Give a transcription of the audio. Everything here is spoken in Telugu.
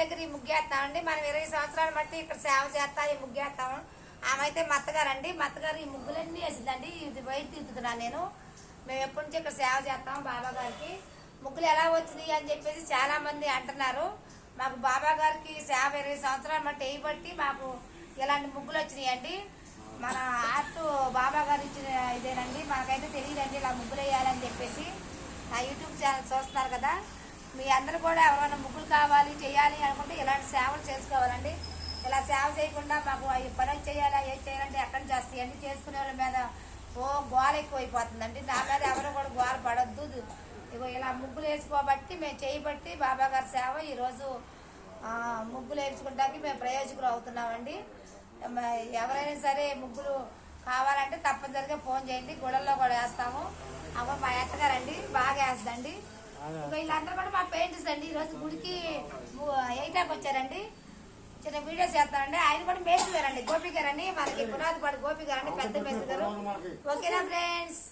దగ్గర ఈ ముగ్గేస్తామండి. మనం 20 సంవత్సరాలు బట్టి ఇక్కడ సేవ చేస్తా ఈ ముగ్గేస్తాము. ఆమె అయితే మత్తగారండి. మత్తగారు ఈ ముగ్గులన్నీ వేసిందండి. ఇది బయట తిరుగుతున్నాను నేను. మేము ఎప్పటి నుంచి ఇక్కడ సేవ చేస్తాము బాబా గారికి. ముగ్గులు ఎలా వచ్చినాయి అని చెప్పేసి చాలా మంది అంటున్నారు. మాకు బాబా గారికి సేవ 20 సంవత్సరాలు బట్టి వేయబట్టి మాకు ఇలాంటి ముగ్గులు వచ్చినాయండి. మన ఆర్ట్ బాబా గారు ఇచ్చిన ఇదేనండి. మనకైతే తెలియదండి ఇలా ముగ్గులు వేయాలని చెప్పేసి. నా యూట్యూబ్ ఛానల్ చూస్తున్నారు కదా, మీ అందరూ కూడా ఎవరైనా ముగ్గులు కావాలి చేయాలి అనుకుంటే ఇలాంటి సేవలు చేసుకోవాలండి. ఇలా సేవ చేయకుండా మాకు ఈ పని చేయాలా ఏం చేయాలంటే ఎక్కడి చేస్తాయండి. చేసుకునే వాళ్ళ మీద గోల ఎక్కువైపోతుందండి. నా మీద ఎవరు కూడా గోల పడొద్దు. ఇగో ఇలా ముగ్గులు వేసుకోబట్టి మేము చేయబట్టి బాబా గారి సేవ ఈరోజు ముగ్గులు వేయించుకుంటానికి మేము ప్రయోజకులు అవుతున్నామండి. ఎవరైనా సరే ముగ్గులు కావాలంటే తప్పనిసరిగా ఫోన్ చేయండి. గుడల్లో కూడా వేస్తాము. అవ్వ మా అత్తగారండి బాగా వేస్తుందండి. ఇంకా వీళ్ళందరూ కూడా మా పెయింటర్స్ అండి. ఈరోజు గుడికి 8 వచ్చారండి. చిన్న వీడియోస్ చేస్తానండి. ఆయన కూడా మేస్త్రి గారండి, గోపి గారని, మనకి పునాది పాడు గోపి గారండి, పెద్ద మేస్త్రి గారు. ఓకేనా ఫ్రెండ్స్?